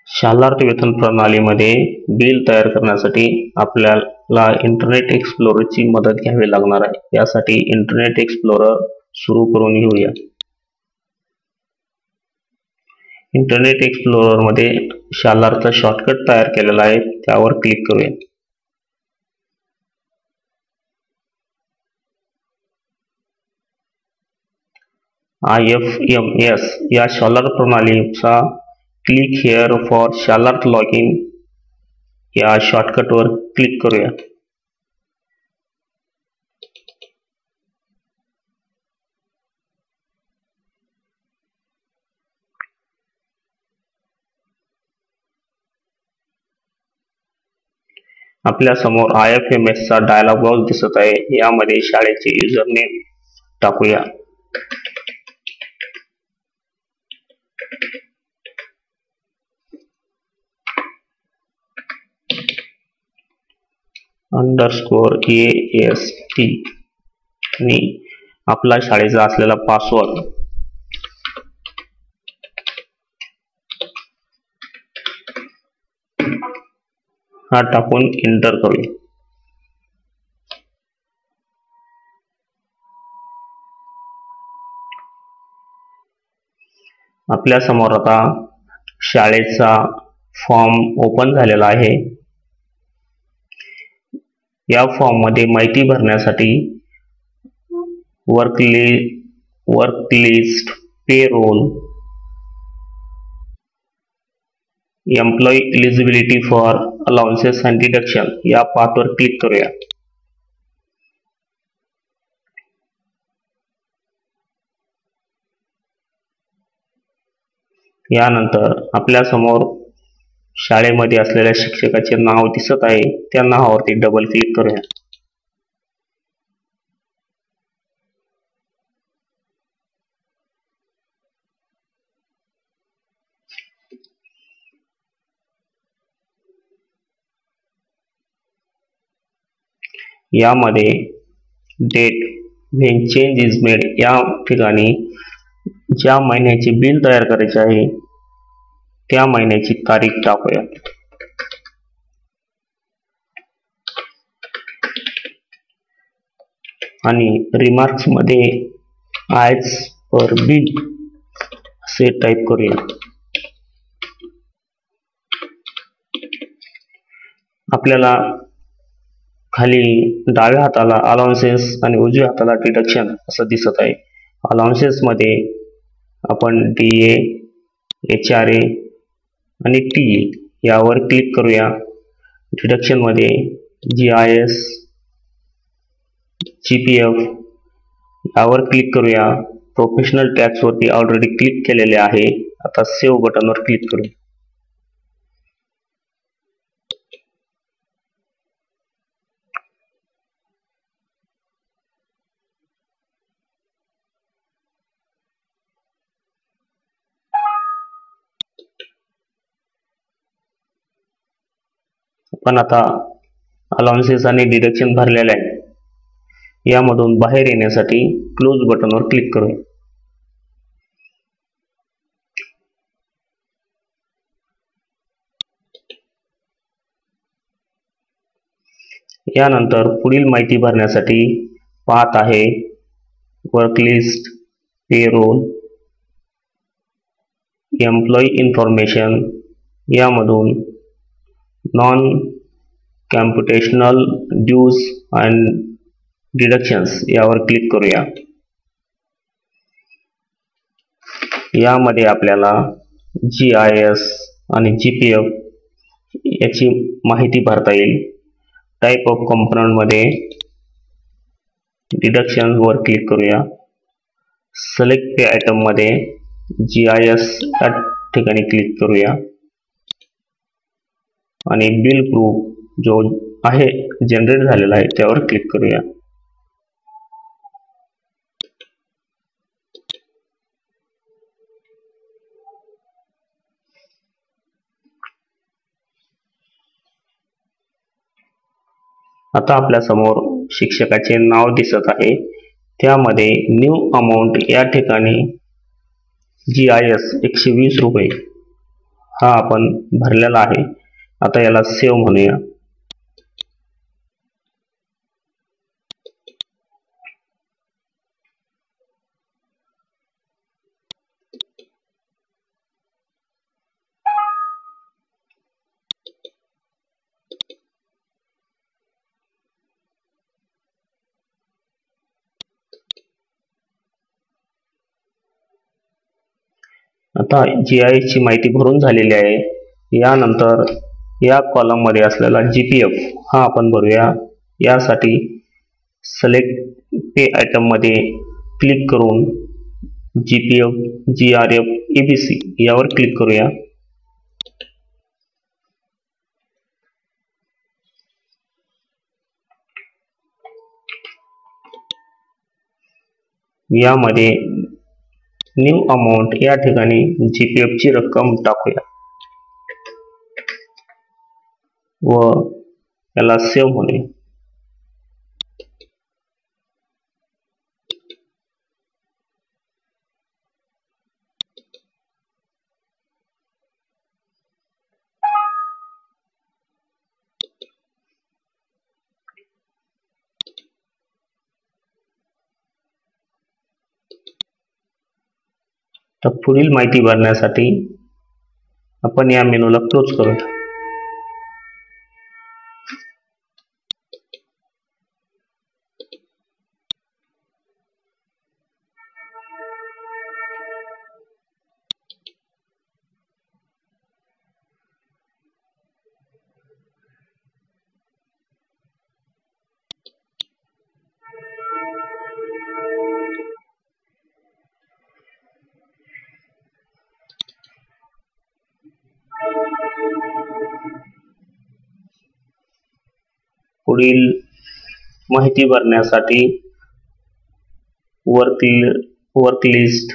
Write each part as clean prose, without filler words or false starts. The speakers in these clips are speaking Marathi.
शालार्थ वेतन प्रणालीमध्ये बिल तयार करण्यासाठी आपल्याला इंटरनेट एक्सप्लोररची मदत घ्यावी लागणार आहे. यासाठी इंटरनेट एक्सप्लोरर सुरू करून घेऊया. इंटरनेट एक्सप्लोरर मध्ये शालार्थ शॉर्टकट तयार केलेला आहे, त्यावर क्लिक करूया. IFMS या शालार्थ प्रणालीचा click here for Shalarth login या शॉर्टकटवर क्लिक करूया. आपल्या समोर IFMS चा डायलॉग बॉक्स दिसत आहे. यामध्ये शाळेचे युजरनेम टाकूया. _AST आणि आपला शाळेचा असलेला पासवर्ड हा टाकून एंटर करूया. आपल्या समोर आता शाळेचा फॉर्म ओपन झालेला आहे. या फॉर्म मध्ये माहिती भरण्यासाठी work list, payroll, employee eligibility for allowances and deduction या पाथवर क्लिक करूया. यानंतर आपल्या समोर शाळेमध्ये असलेल्या शिक्षकाचे नाव दिसत आहे. त्या नावावरती डबल क्लिक करूया. यामध्ये date when change is made या ठिकाणी ज्या महिन्याचे बिल तयार करायचे आहे त्या महिन्याची तारीख टाकूया. आणि रिमार्क्स मध्ये ॲज पर बिल असे टाईप करूया. आपल्याला खाली डाव्या हाताला अलाउन्सेस आणि उजव्या हाताला डिडक्शन असं दिसत आहे. अलाउन्सेस मध्ये आपण DA, HRA आणि TE यावर क्लिक करूया. डिडक्शन मध्ये GIS, GPF यावर क्लिक करूया. प्रोफेशनल टॅक्स वरती ऑलरेडी क्लिक केलेले आहे. आता सेव्ह बटनवर क्लिक करूया. पण आता अलाउन्सेस आणि डिडक्शन भरलेले आहे. यामधून बाहेर येण्यासाठी क्लोज बटनवर क्लिक करूया. यानंतर पुढील माहिती भरण्यासाठी पाथ आहे work list, payroll, employee information. यामधून नॉन कॅम्प्युटेशनल ड्यूज अँड डिडक्शन्स यावर क्लिक करूया. यामध्ये आपल्याला GIS आणि GPF याची माहिती भरता येईल. टाइप ऑफ कंपोनंट मध्ये डिडक्शन वर क्लिक करूया. सिलेक्ट पे आयटम मध्ये GIS या ठिकाणी क्लिक करूया आणि बिल प्रूफ जो आहे जनरेट झालेला आहे त्यावर क्लिक करूया. आता आपल्या समोर शिक्षकाचे नाव दिसत आहे. त्यामध्ये न्यू अमाउंट या ठिकाणी GIS 120 रुपये हा आपण भरलेला आहे. आता याला सेव्ह म्हणूया. आता GIS ची माहिती भरून झालेली आहे. यानंतर या कॉलम मध्ये असलेला GPF हा आपण भरूया. यासाठी सिलेक्ट पे आयटम मध्ये क्लिक करून GPF, GRF, ABC यावर क्लिक करूया. यामध्ये न्यू अमाउंट या ठिकाणी GPF ची रक्कम टाकूया व याला सेव्ह म्हणूया. तर पुढील माहिती भरण्यासाठी आपण या मेनूला क्लोज करूया. पुढील माहिती भरण्यासाठी work list,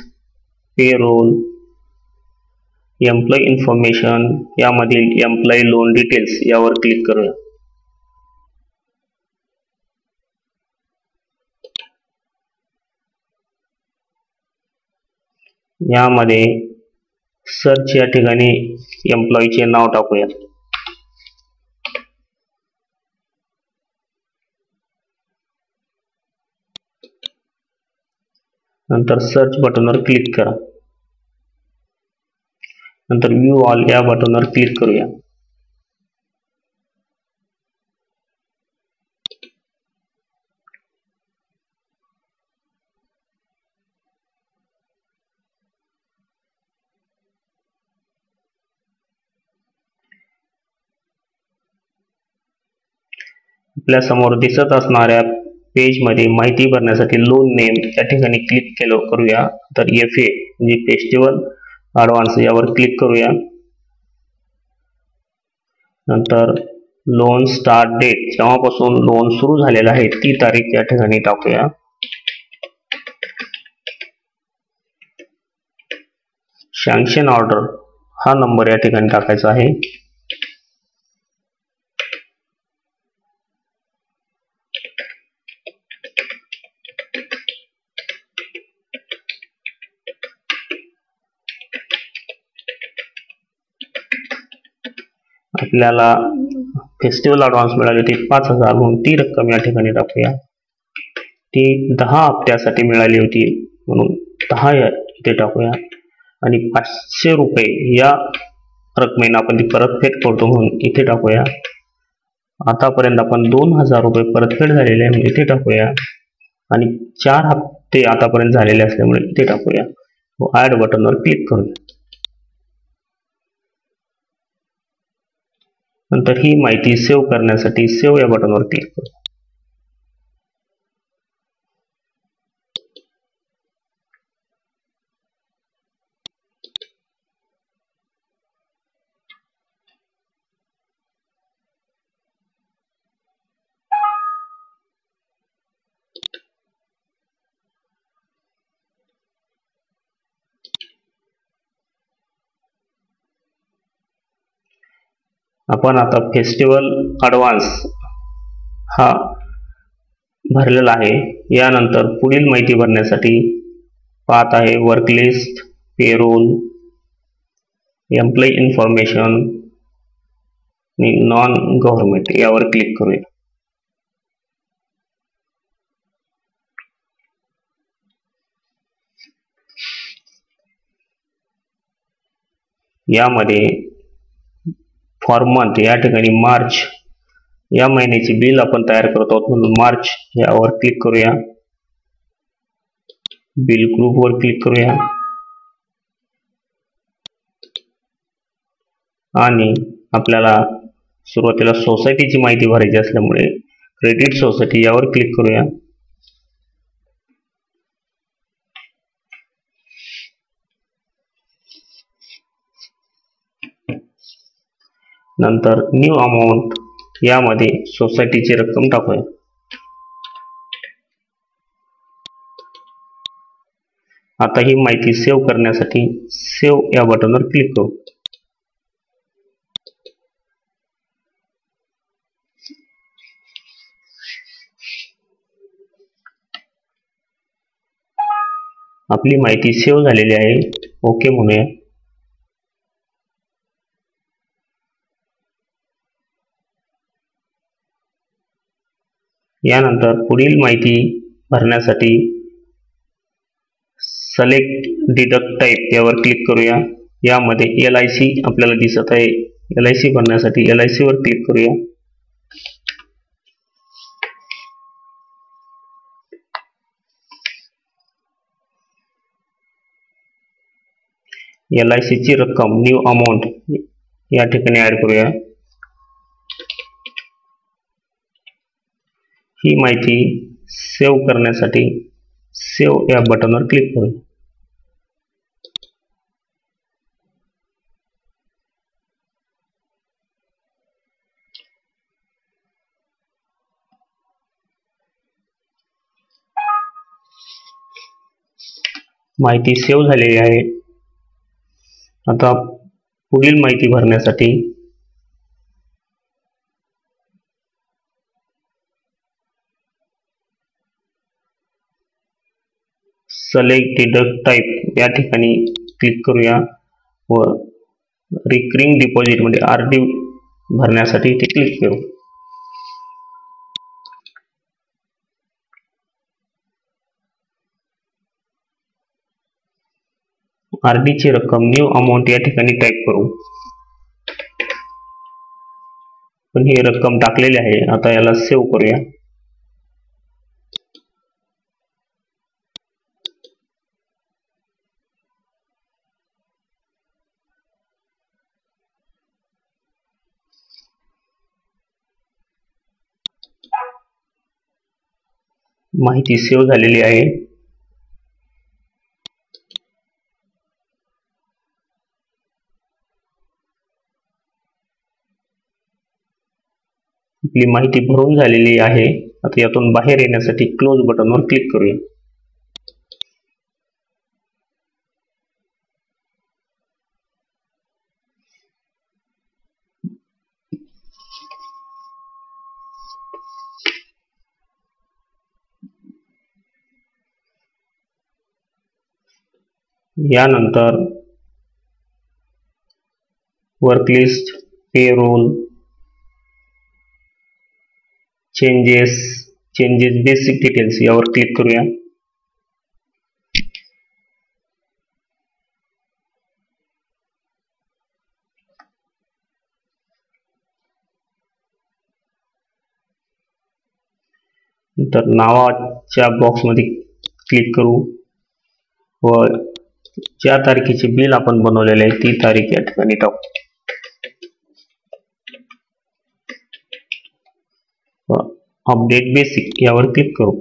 payroll, employee information यामधील एम्प्लॉई लोन डिटेल्स यावर क्लिक करूया. यामध्ये सर्च या ठिकाणी एम्प्लॉईचे नाव टाकूया. नंतर सर्च बटनवर क्लिक करा. नंतर व्ह्यू ऑल या बटनवर क्लिक करूया. आपल्या समोर दिसत असणाऱ्या पेज मध्ये माहिती भरण्यासाठी लोन नेम या ठिकाणी क्लिक करूया. तर FA म्हणजे फेस्टिवल ॲडव्हान्स यावर क्लिक करूया. नंतर लोन स्टार्ट डेट जेव्हापासून लोन सुरू झालेला आहे ती तारीख या ठिकाणी टाकूया. सँक्शन ऑर्डर हा नंबर या ठिकाणी टाकायचा आहे. आपल्याला फेस्टिवल ॲडव्हान्स मिळाली होती 5,000 म्हणून ती रक्कम या ठिकाणी टाकूया. ती 10 हप्त्यासाठी मिळाली होती म्हणून 10 इथे टाकूया. आणि 500 रुपये या रकमेने आपण ती परतफेड करतो म्हणून इथे टाकूया. आतापर्यंत आपण 2,000 रुपये परतफेड झालेले आहे इथे टाकूया. आणि 4 हप्ते आतापर्यंत झालेले असल्यामुळे इथे टाकूया व ॲड बटनवर क्लिक करूया. नंतर ही माहिती सेव्ह करण्यासाठी सेव्ह या बटनवर क्लिक करूया. आपण आता फेस्टिवल ॲडव्हान्स हा भरलेला आहे. यानंतर पुढील माहिती भरण्यासाठी पाहत आहे work list, payroll, employee information non government यावर क्लिक करूया. यामध्ये फॉर मंथ या ठिकाणी मार्च या महिन्याची बिल आपण तयार करत आहोत म्हणून मार्च यावर क्लिक करूया. बिल ग्रुप वर क्लिक करूया आणि आपल्याला सुरुवातीला सोसायटीची माहिती भरायची असल्यामुळे क्रेडिट सोसायटी यावर क्लिक करूया. नंतर न्यू अमाऊंट यामध्ये सोसायटीची रक्कम टाकूया. आता ही माहिती सेव्ह करण्यासाठी सेव्ह या बटनवर क्लिक करू. आपली माहिती सेव्ह झालेली आहे. ओके म्हणूया. यानंतर पुढील माहिती भरण्यासाठी सिलेक्ट डिडक्ट टाइप यावर क्लिक करूया. यामध्ये LIC आपल्याला दिसत आहे. LIC भरण्यासाठी LIC वर क्लिक करूया. LIC ची रक्कम न्यू अमाऊंट या ठिकाणी ऍड करूया. ही माहिती सेव्ह करण्यासाठी सेव्ह या बटनवर क्लिक करूया. माहिती सेव्ह झालेली आहे. आता पुढील माहिती भरण्यासाठी सिलेक्ट डिडक्ट टाइप या ठिकाणी क्लिक करूया व रिकरिंग डिपॉझिट म्हणजे RD भरण्यासाठी इथे क्लिक करू. RD ची रक्कम न्यू अमाऊंट या ठिकाणी टाइप करू. पण ही रक्कम टाकलेली आहे. आता याला सेव्ह करूया. माहिती सेव्ह झालेली आहे. आपली माहिती भरून झालेली आहे. आता यातून बाहेर येण्यासाठी क्लोज बटनवर क्लिक करूया. यानंतर work list, payroll, changes basic details यावर क्लिक करूया. नंतर नावाच्या बॉक्समध्ये क्लिक करू व ज्या तारखेचे बिल आपण बनवलेले आहे ती तारीख या ठिकाणी टाकू. अपडेट बेसिक यावर क्लिक करू.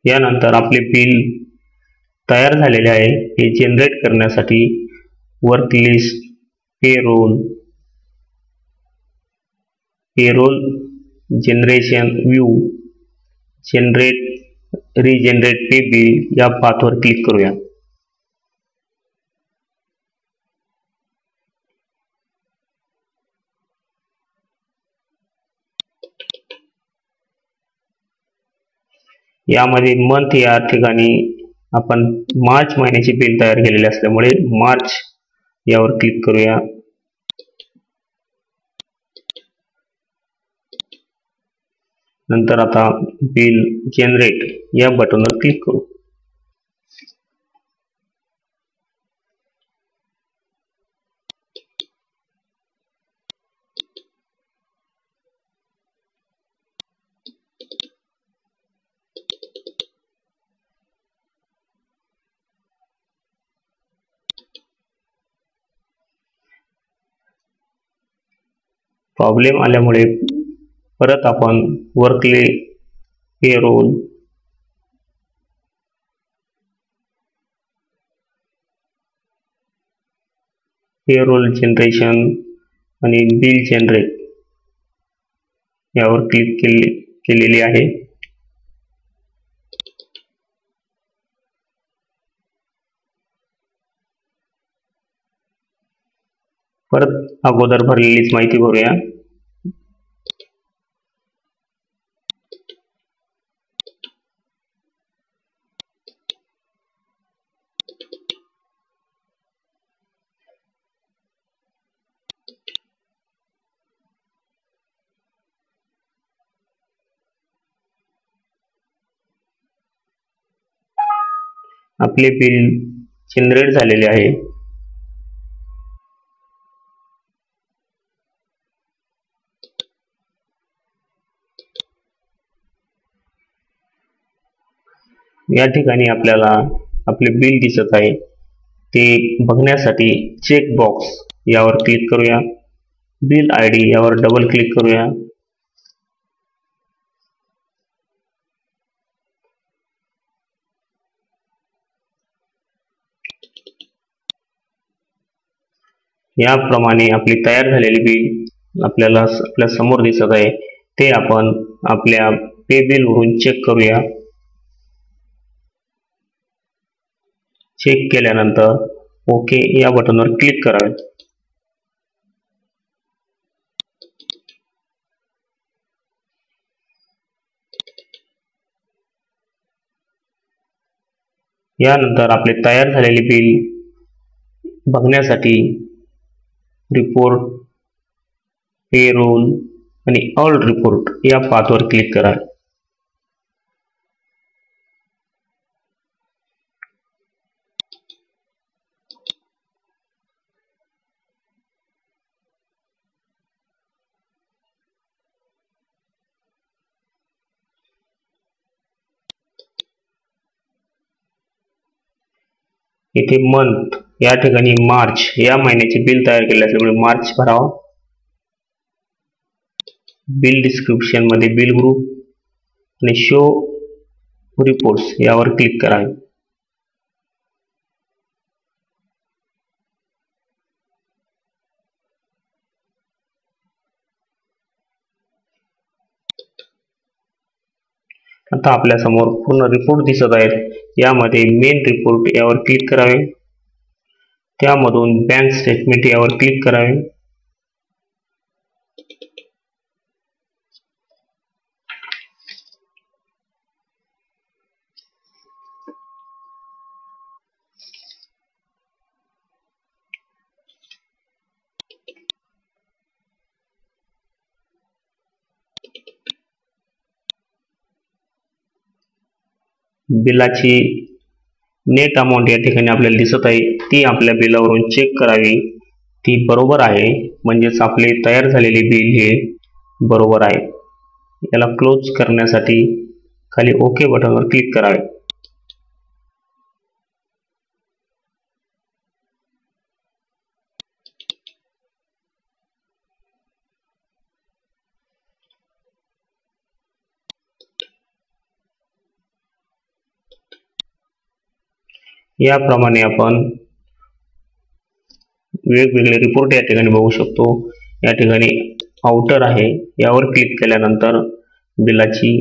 यानंतर आपले बिल तयार झालेले आहे. हे जनरेट करण्यासाठी work list, payroll generation view, regenerate pay bill या पाथवर क्लिक करूया. यामध्ये मंथ या ठिकाणी आपण मार्च महिन्याचे बिल तयार केलेले असल्यामुळे मार्च यावर क्लिक करूया. नंतर आता बिल जनरेट या बटनवर क्लिक करू. प्रॉब्लेम आल्यामुळे परत आपण वर्कले पेरोल जनरेशन आणि बिल जनरेट यावर क्लिक केलेली आहे. परत अगोदर भरलेलीच माहिती भरूया. आपले बिल जनरेट झालेले आहे. या ठिकाणी आपल्याला आपले बिल दिसत आहे. ते बघण्यासाठी चेक बॉक्स यावर क्लिक करूया. बिल आयडी यावर डबल क्लिक करूया. याप्रमाणे आपली तयार झालेली बिल आपल्या समोर दिसत आहे. ते आपण आपल्या पे बिल वरून चेक करूया. चेक केल्यानंतर ओके या बटनवर क्लिक करावे. यानंतर आपले तयार झालेले बिल बघण्यासाठी रिपोर्ट, पेरोल आणि ऑल रिपोर्ट या पाथवर क्लिक करा. इथे मंथ या ठिकाणी मार्च या महिन्याचे बिल तयार केले असल्यामुळे मार्च भरावा. बिल डिस्क्रिप्शन मध्ये बिल ग्रुप आणि शो रिपोर्ट्स यावर क्लिक करावे. आता आपल्या समोर पूर्ण रिपोर्ट दिसत आहेत. यामध्ये मेन रिपोर्ट यावर क्लिक करावे. त्यामधून बँक स्टेटमेंट यावर क्लिक करावे. बिलाची नेट अमाऊंट या ठिकाणी आपल्याला दिसत आहे. ती आपल्या बिलावरून चेक करावी. ती बरोबर आहे म्हणजेच आपले तयार झालेले बिल हे बरोबर आहे. याला क्लोज करण्यासाठी खाली ओके बटनवर क्लिक करावे. याप्रमाणे आपण वेगवेगळे रिपोर्ट या ठिकाणी बघू शकतो. या ठिकाणी आउटर आहे यावर क्लिक केल्यानंतर बिलाची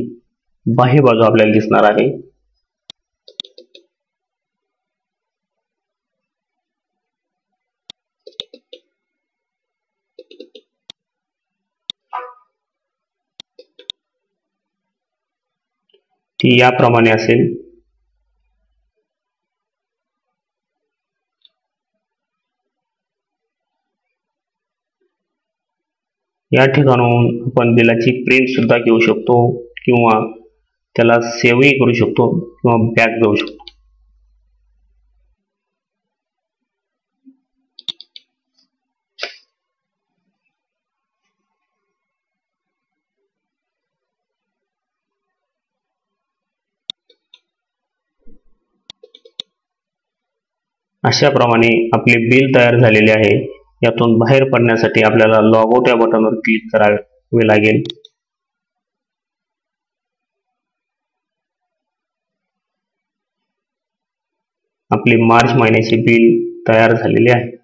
बाह्य बाजू आपल्याला दिसणार आहे. ती याप्रमाणे असेल. या ठिकाणाहून आपण बिलाची प्रिंट सुद्धा घेऊ शकतो किंवा त्याला सेव्हही करू शकतो किंवा बॅक जाऊ शकतो. अशा प्रमाणे आपले बिल तयार झालेले आहे. यातून बाहेर पडण्यासाठी आपल्याला लॉग आउट या बटनवर क्लिक करावे लागेल. आपले मार्च महिन्याचे बिल तयार झालेले आहे.